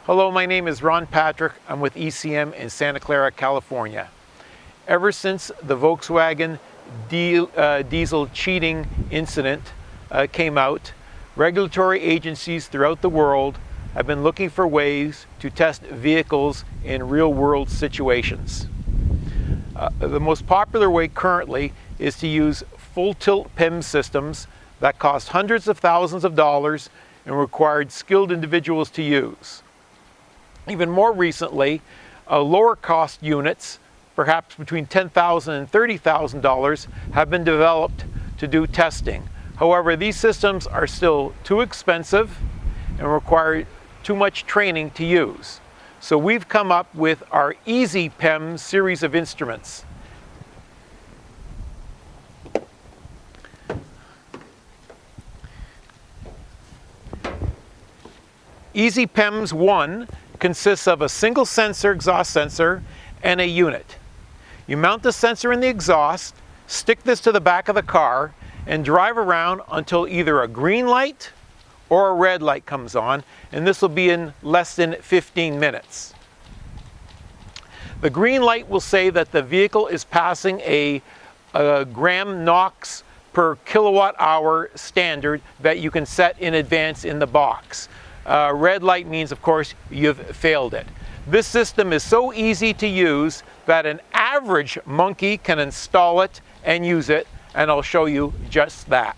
Hello, my name is Ron Patrick. I'm with ECM in Santa Clara, California. Ever since the Volkswagen diesel cheating incident came out, regulatory agencies throughout the world have been looking for ways to test vehicles in real-world situations. The most popular way currently is to use full-tilt PEMS systems that cost hundreds of thousands of dollars and required skilled individuals to use. Even more recently, lower cost units, perhaps between $10,000 and $30,000, have been developed to do testing. However, these systems are still too expensive and require too much training to use. So we've come up with our EZ-PEMS series of instruments. EZ-PEMS 1 consists of a single sensor, exhaust sensor, and a unit. You mount the sensor in the exhaust, stick this to the back of the car, and drive around until either a green light or a red light comes on, and this will be in less than 15 minutes. The green light will say that the vehicle is passing a gram NOx per kilowatt hour standard that you can set in advance in the box. Red light means, of course, you've failed it. This system is so easy to use that an average monkey can install it and use it, and I'll show you just that.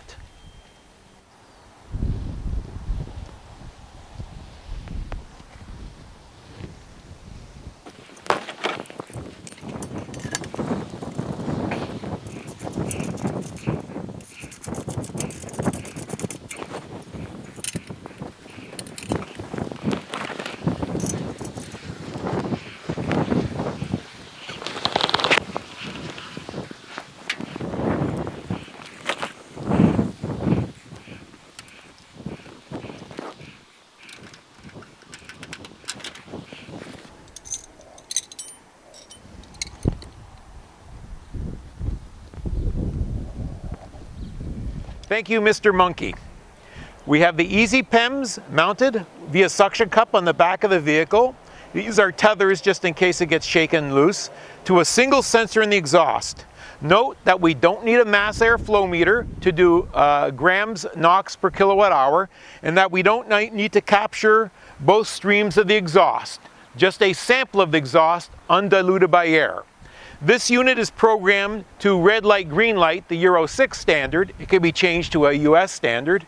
Thank you, Mr. Monkey. We have the EZ-PEMS mounted via suction cup on the back of the vehicle. These are tethers just in case it gets shaken loose to a single sensor in the exhaust. Note that we don't need a mass air flow meter to do grams NOx per kilowatt hour, and that we don't need to capture both streams of the exhaust, just a sample of the exhaust undiluted by air. This unit is programmed to red light, green light, the Euro 6 standard. It can be changed to a US standard.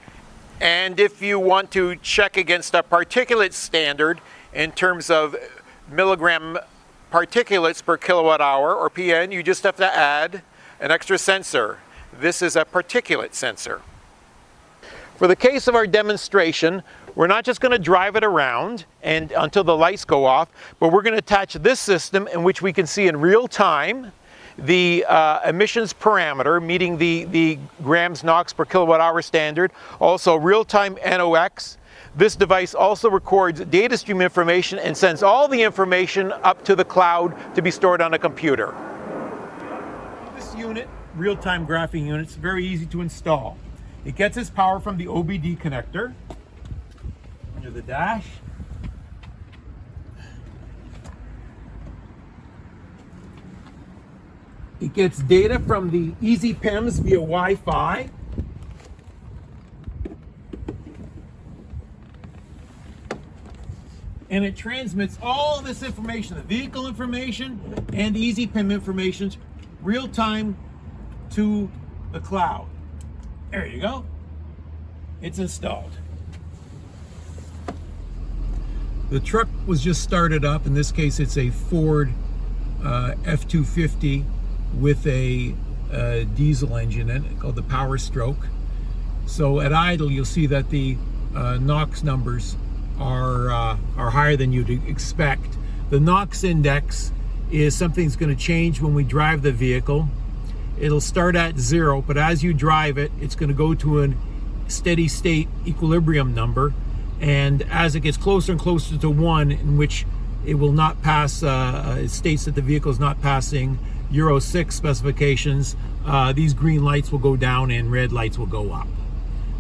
And if you want to check against a particulate standard in terms of milligram particulates per kilowatt hour, or PN, you just have to add an extra sensor. This is a particulate sensor. For the case of our demonstration, we're not just going to drive it around and until the lights go off, but we're going to attach this system in which we can see in real time the emissions parameter, meeting the grams NOx per kilowatt hour standard, also real-time NOx. This device also records data stream information and sends all the information up to the cloud to be stored on a computer. This unit, real-time graphing unit, is very easy to install. It gets its power from the OBD connector under the dash. It gets data from the EZ-PEMS via Wi-Fi. And it transmits all this information, the vehicle information and the EZ-PEMS information, real time to the cloud. There you go. It's installed. The truck was just started up. In this case, it's a Ford F-250 with a diesel engine in it called the Power Stroke. So at idle, you'll see that the NOx numbers are higher than you'd expect. The NOx index is something that's going to change when we drive the vehicle. It'll start at 0, but as you drive it, it's going to go to a steady state equilibrium number. And as it gets closer and closer to 1, in which it will not pass, it states that the vehicle is not passing Euro 6 specifications, these green lights will go down and red lights will go up.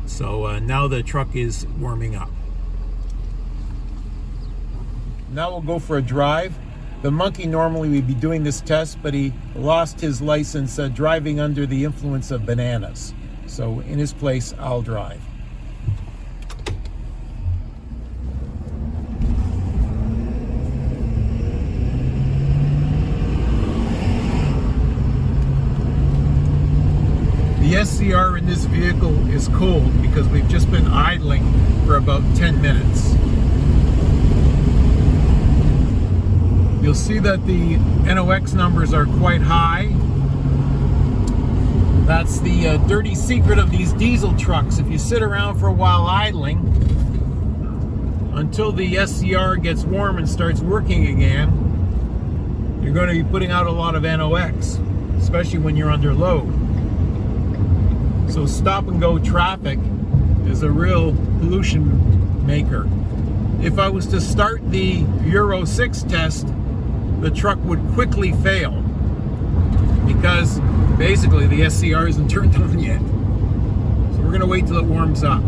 So now the truck is warming up. Now we'll go for a drive. The monkey normally would be doing this test, but he lost his license driving under the influence of bananas. So in his place, I'll drive. The SCR in this vehicle is cold because we've just been idling for about 10 minutes. You'll see that the NOx numbers are quite high. That's the dirty secret of these diesel trucks. If you sit around for a while idling until the SCR gets warm and starts working again, you're going to be putting out a lot of NOx, especially when you're under load. So stop and go traffic is a real pollution maker. If I was to start the Euro 6 test, the truck would quickly fail because basically the SCR isn't turned on yet. So we're going to wait till it warms up.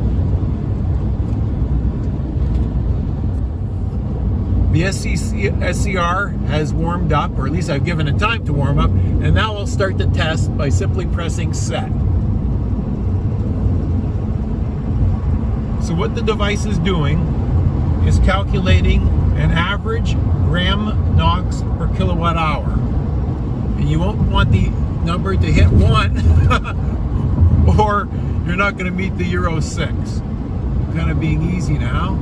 The SCR has warmed up, or at least I've given it time to warm up, and now I'll start the test by simply pressing set. So what the device is doing is calculating an average gram NOx per kilowatt hour. And you won't want the number to hit 1 or you're not going to meet the Euro 6. Kind of being easy now.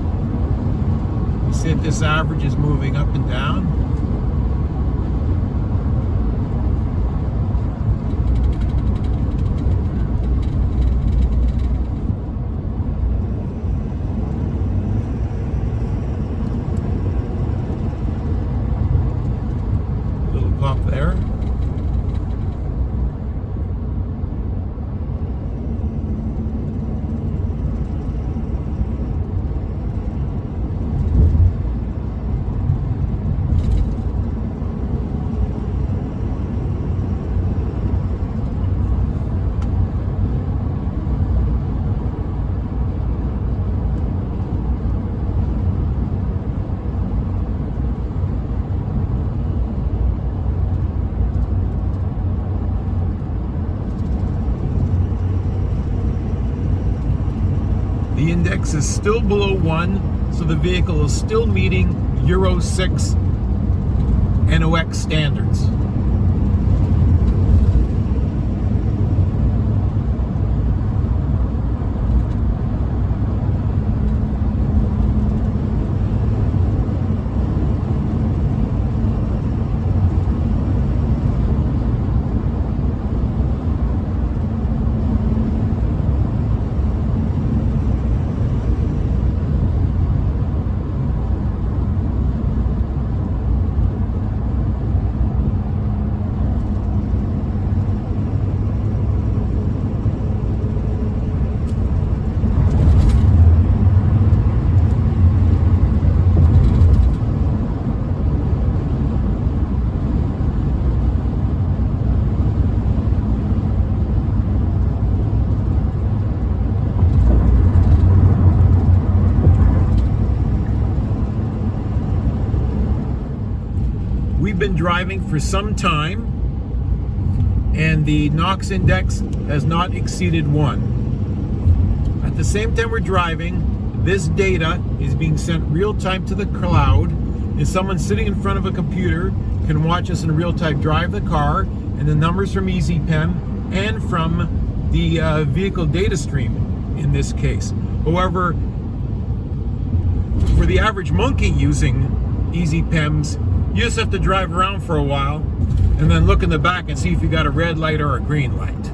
You see that this average is moving up and down. Pop there. The index is still below 1, so the vehicle is still meeting Euro 6 NOx standards. We've been driving for some time and the NOx index has not exceeded 1. At the same time we're driving, this data is being sent real time to the cloud, and someone sitting in front of a computer can watch us in real time drive the car, and the numbers from EZ-PEM and from the vehicle data stream in this case. However, for the average monkey using EZ-PEMS, you just have to drive around for a while and then look in the back and see if you got a red light or a green light.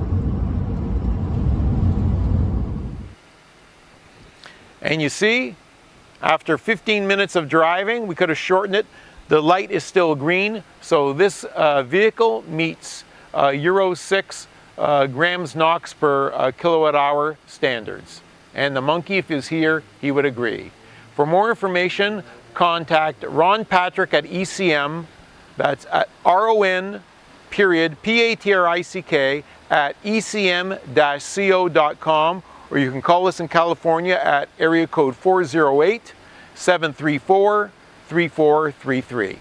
And you see, after 15 minutes of driving, we could have shortened it. The light is still green, so this vehicle meets Euro 6 grams NOx per kilowatt hour standards. And the monkey, if he was here, he would agree. For more information, contact Ron Patrick at ECM, that's at RON.PATRICK at ECM-CO.com, or you can call us in California at area code 408-734-3232. 3433.